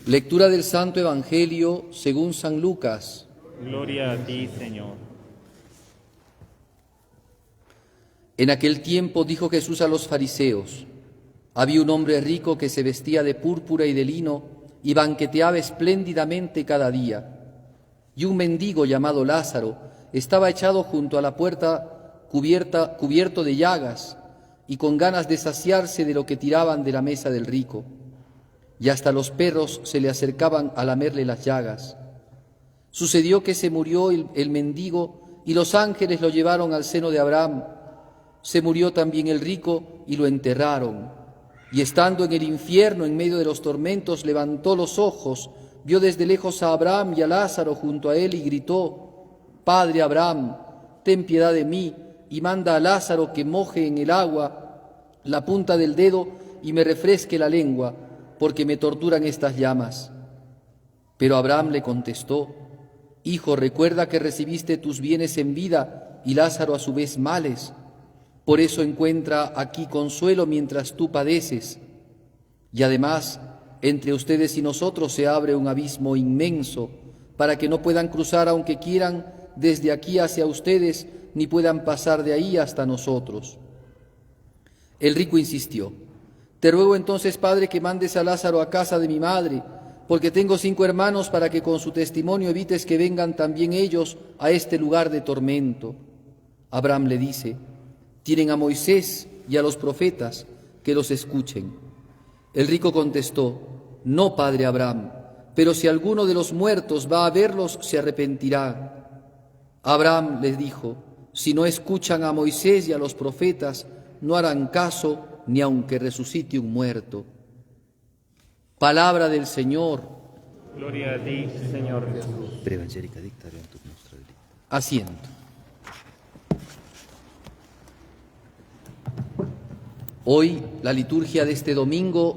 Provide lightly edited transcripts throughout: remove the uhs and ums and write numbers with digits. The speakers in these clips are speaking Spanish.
Lectura del Santo Evangelio según San Lucas. Gloria a ti, Señor. En aquel tiempo dijo Jesús a los fariseos: había un hombre rico que se vestía de púrpura y de lino y banqueteaba espléndidamente cada día. Y un mendigo llamado Lázaro estaba echado junto a la puerta cubierto de llagas y con ganas de saciarse de lo que tiraban de la mesa del rico. Y hasta los perros se le acercaban a lamerle las llagas. Sucedió que se murió el mendigo y los ángeles lo llevaron al seno de Abraham. Se murió también el rico y lo enterraron. Y estando en el infierno, en medio de los tormentos, levantó los ojos, vio desde lejos a Abraham y a Lázaro junto a él y gritó: Padre Abraham, ten piedad de mí y manda a Lázaro que moje en el agua la punta del dedo y me refresque la lengua, porque me torturan estas llamas. Pero Abraham le contestó: Hijo, recuerda que recibiste tus bienes en vida y Lázaro a su vez males. Por eso encuentra aquí consuelo mientras tú padeces. Y además, entre ustedes y nosotros se abre un abismo inmenso, para que no puedan cruzar aunque quieran desde aquí hacia ustedes, ni puedan pasar de ahí hasta nosotros. El rico insistió: Te ruego entonces, Padre, que mandes a Lázaro a casa de mi madre, porque tengo 5 hermanos, para que con su testimonio evites que vengan también ellos a este lugar de tormento. Abraham le dice: Tienen a Moisés y a los profetas, que los escuchen. El rico contestó: No, Padre Abraham, pero si alguno de los muertos va a verlos, se arrepentirá. Abraham les dijo: Si no escuchan a Moisés y a los profetas, no harán caso ni aunque resucite un muerto. Palabra del Señor. Gloria a ti, Señor Jesús. Asiento. Hoy, la liturgia de este domingo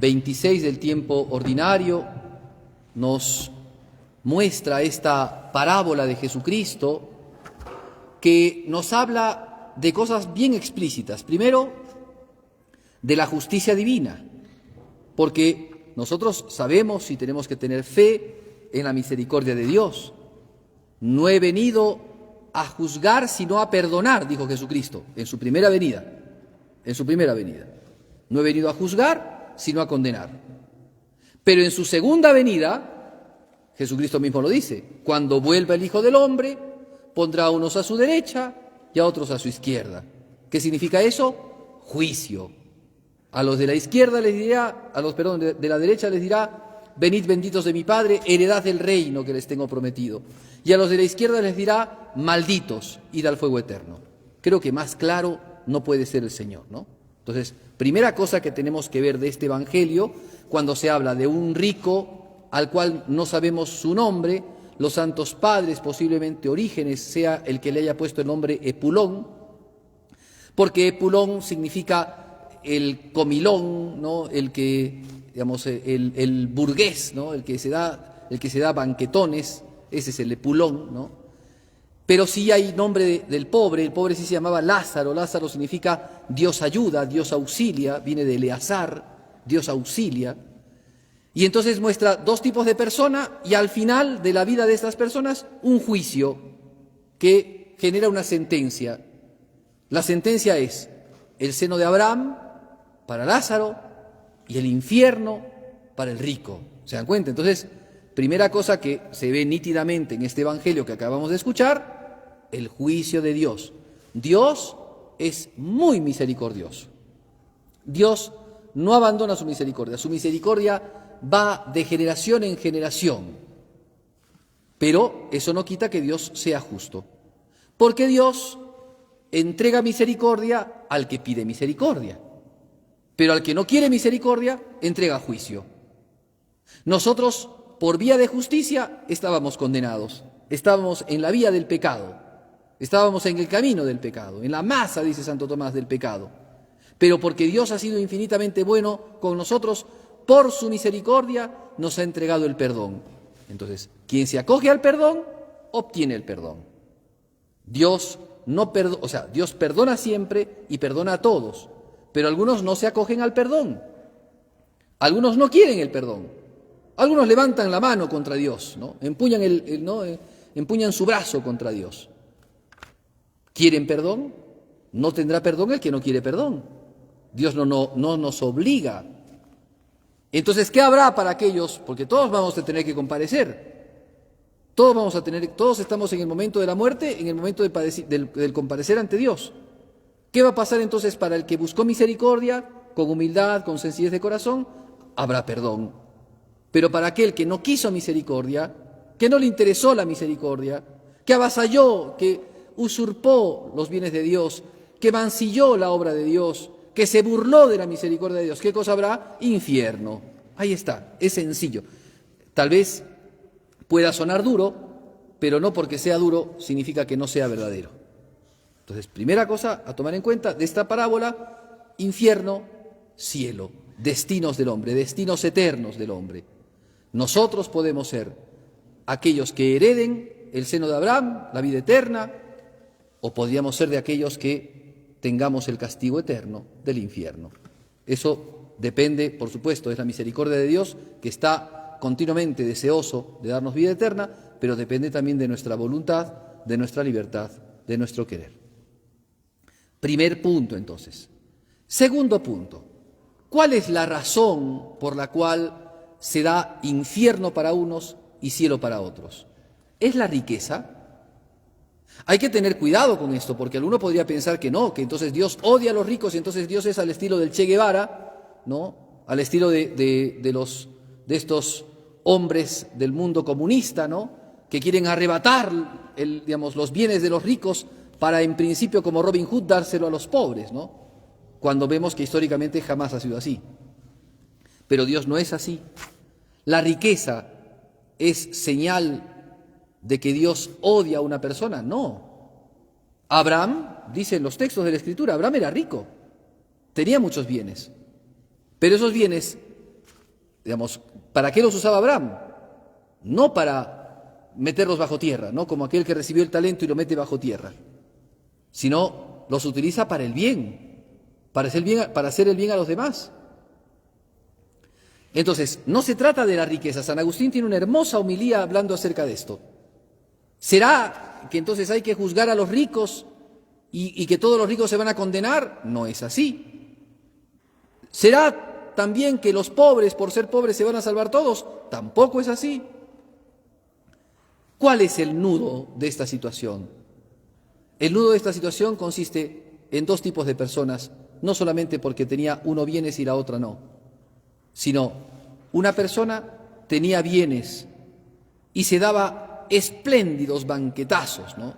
26 del tiempo ordinario nos muestra esta parábola de Jesucristo que nos habla de cosas bien explícitas. Primero, de la justicia divina, porque nosotros sabemos y tenemos que tener fe en la misericordia de Dios. No he venido a juzgar sino a perdonar, dijo Jesucristo en su primera venida. En su primera venida. No he venido a juzgar sino a condenar. Pero en su segunda venida, Jesucristo mismo lo dice: cuando vuelva el Hijo del Hombre, pondrá a unos a su derecha y a otros a su izquierda. ¿Qué significa eso? Juicio. A los de la izquierda les dirá, de la derecha les dirá: venid benditos de mi Padre, heredad del reino que les tengo prometido. Y a los de la izquierda les dirá: malditos, id al fuego eterno. Creo que más claro no puede ser el Señor, ¿no? Entonces, primera cosa que tenemos que ver de este Evangelio, cuando se habla de un rico al cual no sabemos su nombre, los santos padres, posiblemente Orígenes, sea el que le haya puesto el nombre Epulón, porque Epulón significa el comilón, ¿no? El que, digamos, el burgués, ¿no? El que se da banquetones, ese es el Epulón, ¿no? Pero sí hay nombre del pobre. El pobre sí se llamaba Lázaro. Lázaro significa Dios ayuda, Dios auxilia, viene de Eleazar, Dios auxilia. Y entonces muestra 2 tipos de persona y al final de la vida de estas personas un juicio que genera una sentencia. La sentencia es el seno de Abraham para Lázaro y el infierno para el rico. ¿Se dan cuenta? Entonces, primera cosa que se ve nítidamente en este Evangelio que acabamos de escuchar: el juicio de Dios. Dios es muy misericordioso. Dios no abandona su misericordia. Su misericordia va de generación en generación. Pero eso no quita que Dios sea justo. Porque Dios entrega misericordia al que pide misericordia. Pero al que no quiere misericordia, entrega juicio. Nosotros, por vía de justicia, estábamos condenados. Estábamos en la vía del pecado. Estábamos en el camino del pecado, en la masa, dice Santo Tomás, del pecado. Pero porque Dios ha sido infinitamente bueno con nosotros, por su misericordia nos ha entregado el perdón. Entonces, quien se acoge al perdón, obtiene el perdón. Dios perdona siempre y perdona a todos, pero algunos no se acogen al perdón. Algunos no quieren el perdón. Algunos levantan la mano contra Dios, ¿no? Empuñan, empuñan su brazo contra Dios. ¿Quieren perdón? No tendrá perdón el que no quiere perdón. Dios no nos obliga. Entonces, ¿qué habrá para aquellos? Porque todos vamos a tener que comparecer. Todos estamos en el momento de la muerte, en el momento del comparecer ante Dios. ¿Qué va a pasar entonces para el que buscó misericordia, con humildad, con sencillez de corazón? Habrá perdón. Pero para aquel que no quiso misericordia, que no le interesó la misericordia, que avasalló, que usurpó los bienes de Dios, que mancilló la obra de Dios, que se burló de la misericordia de Dios, ¿qué cosa habrá? Infierno. Ahí está, es sencillo. Tal vez pueda sonar duro, pero no porque sea duro significa que no sea verdadero. Entonces, primera cosa a tomar en cuenta de esta parábola: infierno, cielo, destinos del hombre, destinos eternos del hombre. Nosotros podemos ser aquellos que hereden el seno de Abraham, la vida eterna, o podríamos ser de aquellos que tengamos el castigo eterno del infierno. Eso depende, por supuesto, es la misericordia de Dios, que está continuamente deseoso de darnos vida eterna, pero depende también de nuestra voluntad, de nuestra libertad, de nuestro querer. Primer punto, entonces. Segundo punto: ¿cuál es la razón por la cual se da infierno para unos y cielo para otros? ¿Es la riqueza? Hay que tener cuidado con esto, porque alguno podría pensar que no, que entonces Dios odia a los ricos y entonces Dios es al estilo del Che Guevara, ¿no? Al estilo de estos hombres del mundo comunista, ¿no? Que quieren arrebatar los bienes de los ricos para, en principio, como Robin Hood, dárselo a los pobres, ¿no? Cuando vemos que históricamente jamás ha sido así. Pero Dios no es así. La riqueza es señal de que Dios odia a una persona. No. Abraham, dicen los textos de la Escritura, Abraham era rico, tenía muchos bienes. Pero esos bienes, ¿para qué los usaba Abraham? No para meterlos bajo tierra, ¿no? Como aquel que recibió el talento y lo mete bajo tierra, sino los utiliza para el bien, para hacer el bien a los demás. Entonces, no se trata de la riqueza. San Agustín tiene una hermosa homilía hablando acerca de esto. ¿Será que entonces hay que juzgar a los ricos y que todos los ricos se van a condenar? No es así. ¿Será también que los pobres, por ser pobres, se van a salvar todos? Tampoco es así. ¿Cuál es el nudo de esta situación? El nudo de esta situación consiste en dos tipos de personas, no solamente porque tenía uno bienes y la otra no, sino una persona tenía bienes y se daba espléndidos banquetazos, ¿no?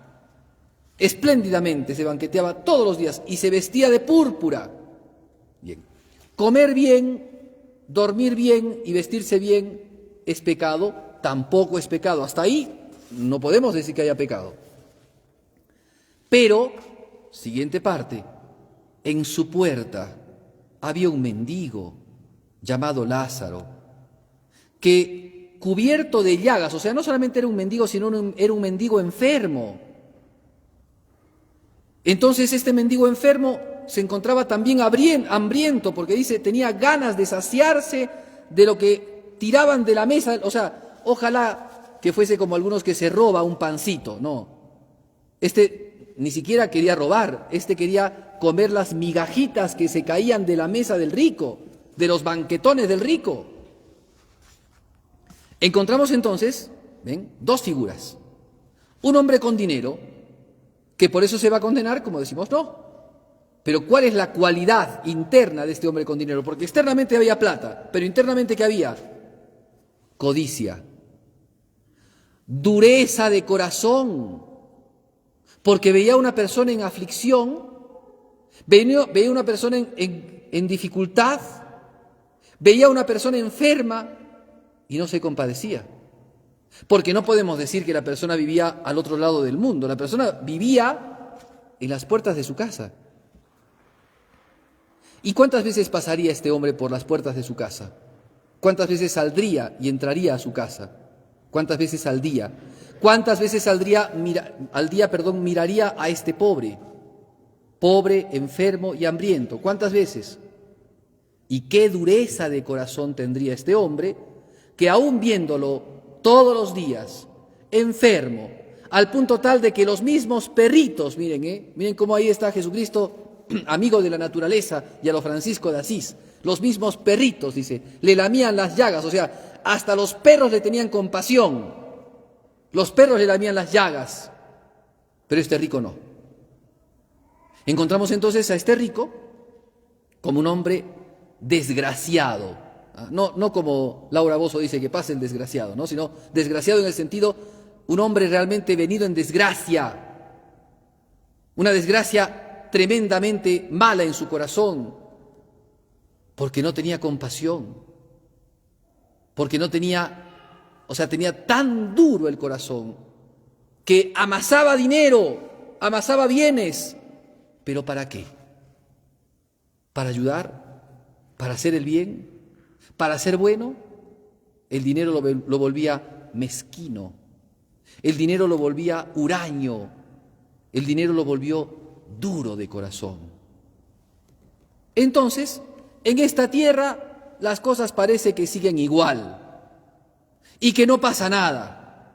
Espléndidamente se banqueteaba todos los días y se vestía de púrpura. Bien. Comer bien, dormir bien y vestirse bien es pecado, tampoco es pecado. Hasta ahí no podemos decir que haya pecado. Pero, siguiente parte, en su puerta había un mendigo llamado Lázaro, que cubierto de llagas, o sea, no solamente era un mendigo, sino era un mendigo enfermo. Entonces este mendigo enfermo se encontraba también hambriento, porque dice, tenía ganas de saciarse de lo que tiraban de la mesa. O sea, ojalá que fuese como algunos que se roba un pancito, no. Este ni siquiera quería robar, este quería comer las migajitas que se caían de la mesa del rico, de los banquetones del rico. Encontramos entonces, ¿ven?, dos figuras. Un hombre con dinero, que por eso se va a condenar, como decimos, no. Pero ¿cuál es la cualidad interna de este hombre con dinero? Porque externamente había plata, pero internamente ¿qué había? Codicia, dureza de corazón, porque veía a una persona en aflicción, veía a una persona en dificultad, veía a una persona enferma y no se compadecía. Porque no podemos decir que la persona vivía al otro lado del mundo. La persona vivía en las puertas de su casa. ¿Y cuántas veces pasaría este hombre por las puertas de su casa? ¿Cuántas veces saldría y entraría a su casa? ¿Cuántas veces al día? ¿Cuántas veces miraría a este pobre, enfermo y hambriento? ¿Cuántas veces? ¿Y qué dureza de corazón tendría este hombre que aún viéndolo todos los días, enfermo, al punto tal de que los mismos perritos, miren cómo ahí está Jesucristo, amigo de la naturaleza, y a los Francisco de Asís, los mismos perritos, dice, le lamían las llagas, o sea, hasta los perros le tenían compasión, los perros le lamían las llagas, pero este rico no. Encontramos entonces a este rico como un hombre desgraciado, no como Laura Bozzo dice que pase el desgraciado, ¿no? Sino desgraciado en el sentido, un hombre realmente venido en desgracia, una desgracia tremendamente mala en su corazón, porque no tenía compasión, porque no tenía, tenía tan duro el corazón, que amasaba dinero, amasaba bienes, ¿pero para qué? ¿Para ayudar? ¿Para hacer el bien? ¿Para ser bueno? El dinero lo volvía mezquino, el dinero lo volvía huraño, el dinero lo volvió duro de corazón. Entonces, en esta tierra las cosas parece que siguen igual y que no pasa nada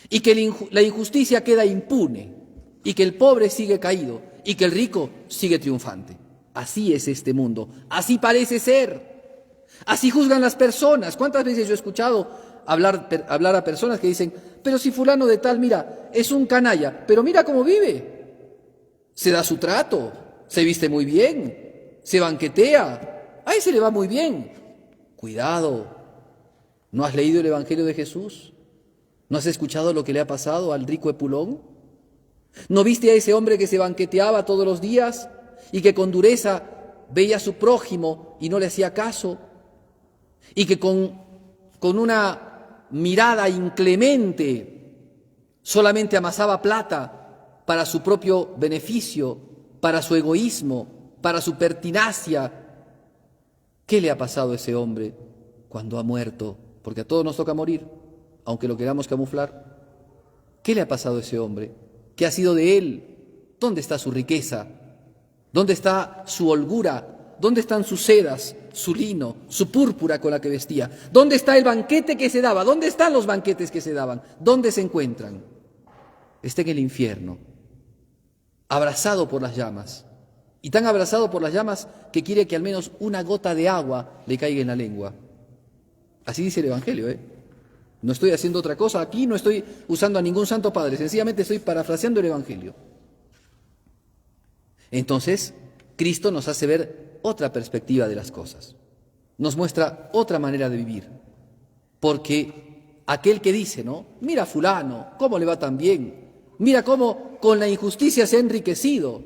y que la injusticia queda impune y que el pobre sigue caído y que el rico sigue triunfante. Así es este mundo, así parece ser, así juzgan las personas. ¿Cuántas veces yo he escuchado hablar a personas que dicen, pero si fulano de tal, mira, es un canalla, pero mira cómo vive, se da su trato, se viste muy bien, se banquetea, a ese le va muy bien? Cuidado, ¿no has leído el Evangelio de Jesús? ¿No has escuchado lo que le ha pasado al rico Epulón? ¿No viste a ese hombre que se banqueteaba todos los días y que con dureza veía a su prójimo y no le hacía caso? Y que con una mirada inclemente solamente amasaba plata para su propio beneficio, para su egoísmo, para su pertinacia. ¿Qué le ha pasado a ese hombre cuando ha muerto? Porque a todos nos toca morir, aunque lo queramos camuflar. ¿Qué le ha pasado a ese hombre? ¿Qué ha sido de él? ¿Dónde está su riqueza? ¿Dónde está su holgura? ¿Dónde están sus sedas, su lino, su púrpura con la que vestía? ¿Dónde está el banquete que se daba? ¿Dónde están los banquetes que se daban? ¿Dónde se encuentran? Está en el infierno, abrazado por las llamas. Y tan abrazado por las llamas que quiere que al menos una gota de agua le caiga en la lengua. Así dice el Evangelio, No estoy haciendo otra cosa aquí, no estoy usando a ningún santo padre, sencillamente estoy parafraseando el Evangelio. Entonces, Cristo nos hace ver otra perspectiva de las cosas, nos muestra otra manera de vivir, porque aquel que dice, mira a fulano, cómo le va tan bien, mira cómo con la injusticia se ha enriquecido,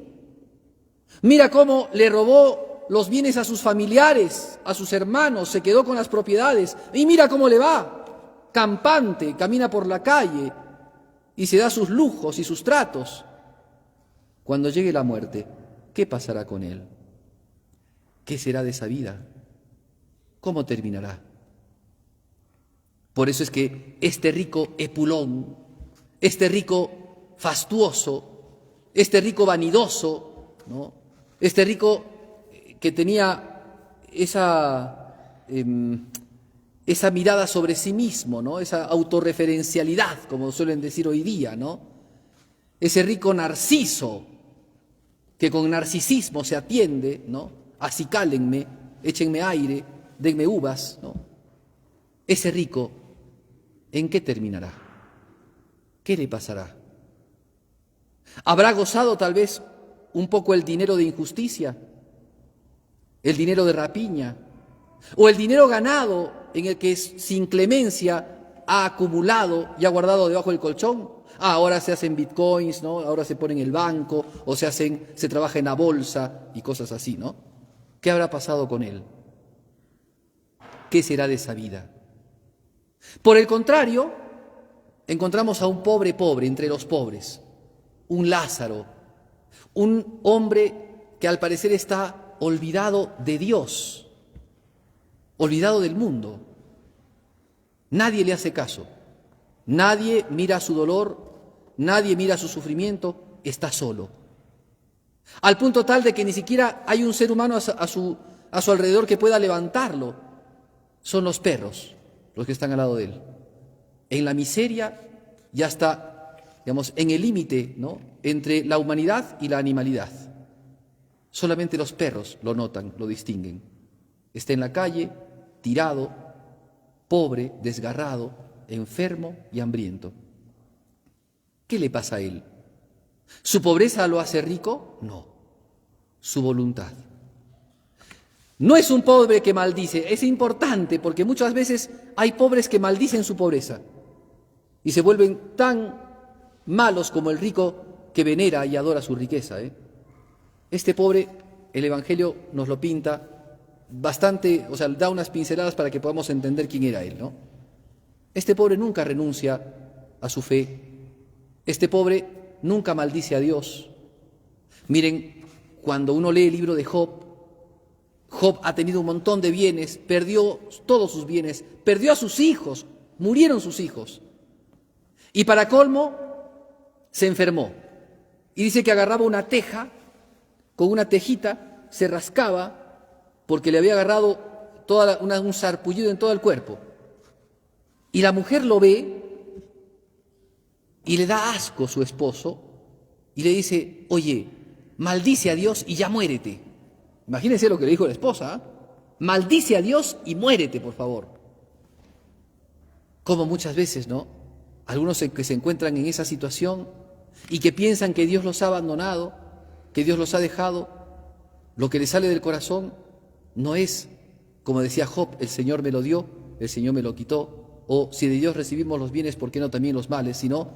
mira cómo le robó los bienes a sus familiares, a sus hermanos, se quedó con las propiedades, y mira cómo le va, campante, camina por la calle y se da sus lujos y sus tratos. Cuando llegue la muerte, ¿qué pasará con él? ¿Qué será de esa vida? ¿Cómo terminará? Por eso es que este rico Epulón, este rico fastuoso, este rico vanidoso, este rico que tenía esa mirada sobre sí mismo, esa autorreferencialidad, como suelen decir hoy día, ese rico narciso que con narcisismo se atiende, acicálenme, échenme aire, denme uvas, Ese rico, ¿en qué terminará? ¿Qué le pasará? ¿Habrá gozado tal vez un poco el dinero de injusticia, el dinero de rapiña, o el dinero ganado en el que sin clemencia ha acumulado y ha guardado debajo del colchón? Ahora se hacen bitcoins, ahora se pone en el banco, o se trabaja en la bolsa y cosas así, ¿Qué habrá pasado con él? ¿Qué será de esa vida? Por el contrario, encontramos a un pobre entre los pobres, un Lázaro, un hombre que al parecer está olvidado de Dios, olvidado del mundo. Nadie le hace caso, nadie mira su dolor, nadie mira su sufrimiento, está solo. Al punto tal de que ni siquiera hay un ser humano a su alrededor que pueda levantarlo. Son los perros los que están al lado de él. En la miseria ya está, digamos, en el límite, ¿no?, entre la humanidad y la animalidad. Solamente los perros lo notan, lo distinguen. Está en la calle, tirado, pobre, desgarrado, enfermo y hambriento. ¿Qué le pasa a él? ¿Su pobreza lo hace rico? No, su voluntad. No es un pobre que maldice, es importante porque muchas veces hay pobres que maldicen su pobreza y se vuelven tan malos como el rico que venera y adora su riqueza. Este pobre, el Evangelio nos lo pinta bastante, o sea, da unas pinceladas para que podamos entender quién era él, ¿no? Este pobre nunca renuncia a su fe. Este pobre nunca maldice a Dios. Miren, cuando uno lee el libro de Job, Job ha tenido un montón de bienes, perdió todos sus bienes, perdió a sus hijos, murieron sus hijos. Y para colmo, se enfermó. Y dice que agarraba una teja, con una tejita, se rascaba, porque le había agarrado un sarpullido en todo el cuerpo. Y la mujer lo ve y le da asco a su esposo y le dice: oye, maldice a Dios y ya muérete. Imagínense lo que le dijo la esposa, ¿eh? Maldice a Dios y muérete, por favor. Como muchas veces, ¿no? Algunos que se encuentran en esa situación y que piensan que Dios los ha abandonado, que Dios los ha dejado, lo que les sale del corazón no es, como decía Job, el Señor me lo dio, el Señor me lo quitó, o si de Dios recibimos los bienes, ¿por qué no también los males? Sino,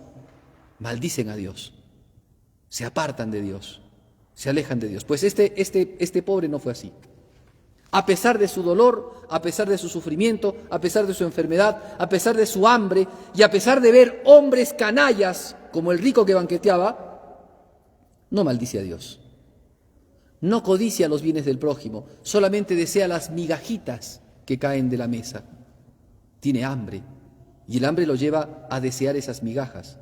maldicen a Dios, se apartan de Dios, se alejan de Dios. Pues este pobre no fue así. A pesar de su dolor, a pesar de su sufrimiento, a pesar de su enfermedad, a pesar de su hambre y a pesar de ver hombres canallas como el rico que banqueteaba, no maldice a Dios. No codicia los bienes del prójimo, solamente desea las migajitas que caen de la mesa. Tiene hambre y el hambre lo lleva a desear esas migajas,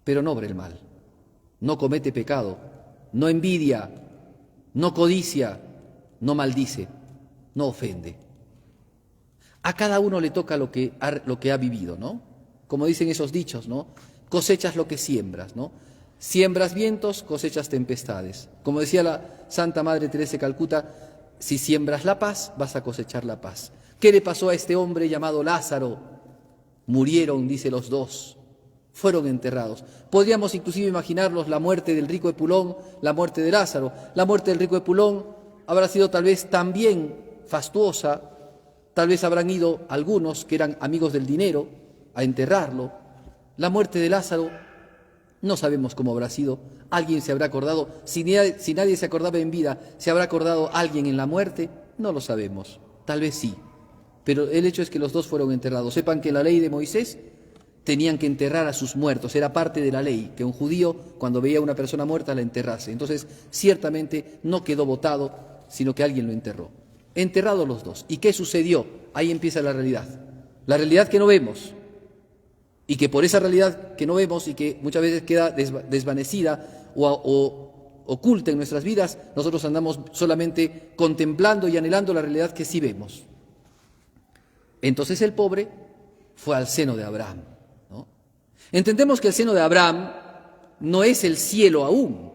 pero no obra el mal, no comete pecado, no envidia, no codicia, no maldice, no ofende. A cada uno le toca lo que ha vivido, ¿no? Como dicen esos dichos, ¿no? Cosechas lo que siembras, ¿no? Siembras vientos, cosechas tempestades. Como decía la Santa Madre Teresa de Calcuta, si siembras la paz, vas a cosechar la paz. ¿Qué le pasó a este hombre llamado Lázaro? Murieron, dice, los dos. Fueron enterrados. Podríamos inclusive imaginarnos la muerte del rico Epulón, la muerte de Lázaro. La muerte del rico Epulón habrá sido tal vez también fastuosa. Tal vez habrán ido algunos que eran amigos del dinero a enterrarlo. La muerte de Lázaro no sabemos cómo habrá sido. Alguien se habrá acordado. Si nadie se acordaba en vida, ¿se habrá acordado alguien en la muerte? No lo sabemos. Tal vez sí. Pero el hecho es que los dos fueron enterrados. Sepan que en la ley de Moisés tenían que enterrar a sus muertos. Era parte de la ley, que un judío, cuando veía a una persona muerta, la enterrase. Entonces, ciertamente no quedó botado, sino que alguien lo enterró. Enterrados los dos. ¿Y qué sucedió? Ahí empieza la realidad. La realidad que no vemos. Y que por esa realidad que no vemos y que muchas veces queda desvanecida o oculta en nuestras vidas, nosotros andamos solamente contemplando y anhelando la realidad que sí vemos. Entonces el pobre fue al seno de Abraham, ¿no? Entendemos que el seno de Abraham no es el cielo aún,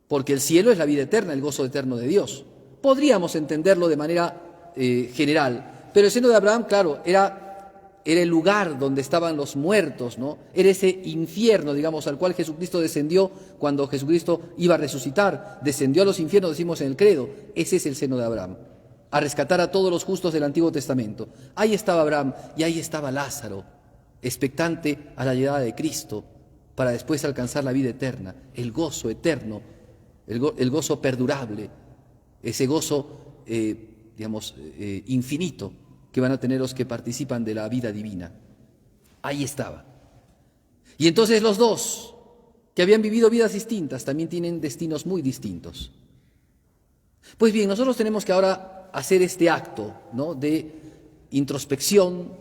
porque el cielo es la vida eterna, el gozo eterno de Dios. Podríamos entenderlo de manera general, pero el seno de Abraham, claro, era el lugar donde estaban los muertos, ¿no? Era ese infierno, digamos, al cual Jesucristo descendió cuando Jesucristo iba a resucitar. Descendió a los infiernos, decimos en el credo. Ese es el seno de Abraham, a rescatar a todos los justos del Antiguo Testamento. Ahí estaba Abraham y ahí estaba Lázaro, expectante a la llegada de Cristo, para después alcanzar la vida eterna, el gozo eterno, el gozo perdurable, ese gozo, infinito, que van a tener los que participan de la vida divina. Ahí estaba. Y entonces los dos, que habían vivido vidas distintas, también tienen destinos muy distintos. Pues bien, nosotros tenemos que ahora hacer este acto, ¿no?, de introspección,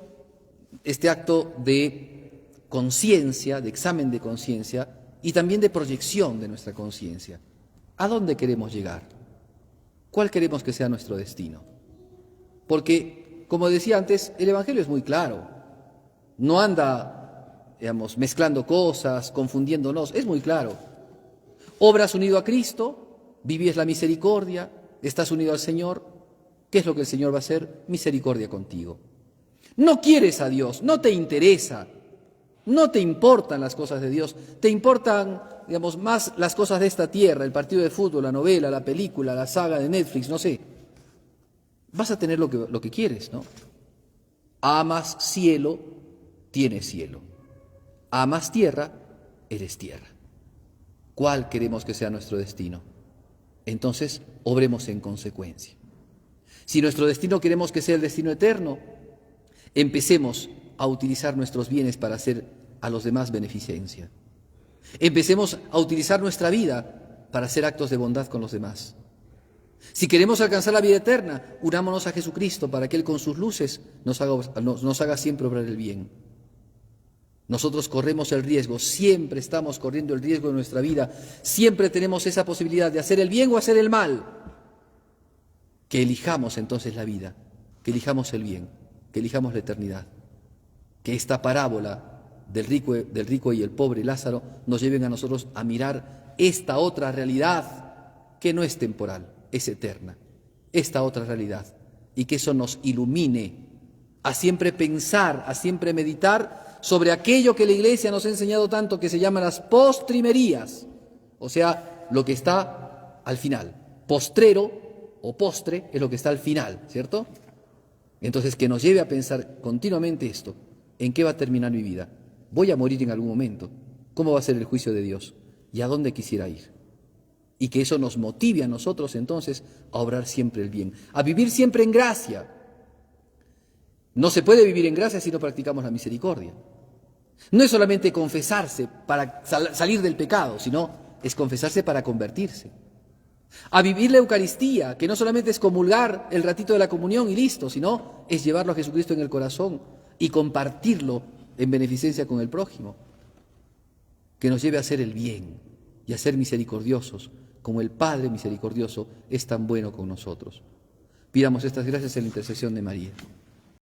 este acto de conciencia, de examen de conciencia y también de proyección de nuestra conciencia. ¿A dónde queremos llegar? ¿Cuál queremos que sea nuestro destino? Porque como decía antes, el Evangelio es muy claro. No anda, digamos, mezclando cosas, confundiéndonos, es muy claro. Obras unido a Cristo, vives la misericordia, estás unido al Señor. ¿Qué es lo que el Señor va a hacer? Misericordia contigo. No quieres a Dios, no te interesa, no te importan las cosas de Dios, te importan, digamos, más las cosas de esta tierra, el partido de fútbol, la novela, la película, la saga de Netflix, no sé. Vas a tener lo que quieres, ¿no? Amas cielo, tienes cielo. Amas tierra, eres tierra. ¿Cuál queremos que sea nuestro destino? Entonces, obremos en consecuencia. Si nuestro destino queremos que sea el destino eterno, empecemos a utilizar nuestros bienes para hacer a los demás beneficencia. Empecemos a utilizar nuestra vida para hacer actos de bondad con los demás. Si queremos alcanzar la vida eterna, unámonos a Jesucristo para que Él con sus luces nos haga siempre obrar el bien. Nosotros corremos el riesgo, siempre estamos corriendo el riesgo de nuestra vida, siempre tenemos esa posibilidad de hacer el bien o hacer el mal. Que elijamos entonces la vida, que elijamos el bien, que elijamos la eternidad. Que esta parábola del rico y el pobre Lázaro nos lleven a nosotros a mirar esta otra realidad que no es temporal, es eterna, esta otra realidad, y que eso nos ilumine a siempre pensar, a siempre meditar sobre aquello que la Iglesia nos ha enseñado tanto, que se llaman las postrimerías, o sea, lo que está al final. Postrero o postre es lo que está al final, ¿cierto? Entonces, que nos lleve a pensar continuamente esto: ¿en qué va a terminar mi vida? Voy a morir en algún momento. ¿Cómo va a ser el juicio de Dios? ¿Y a dónde quisiera ir? Y que eso nos motive a nosotros entonces a obrar siempre el bien, a vivir siempre en gracia. No se puede vivir en gracia si no practicamos la misericordia. No es solamente confesarse para salir del pecado, sino es confesarse para convertirse. A vivir la Eucaristía, que no solamente es comulgar el ratito de la comunión y listo, sino es llevarlo a Jesucristo en el corazón y compartirlo en beneficencia con el prójimo. Que nos lleve a hacer el bien y a ser misericordiosos, como el Padre misericordioso es tan bueno con nosotros. Pidamos estas gracias en la intercesión de María.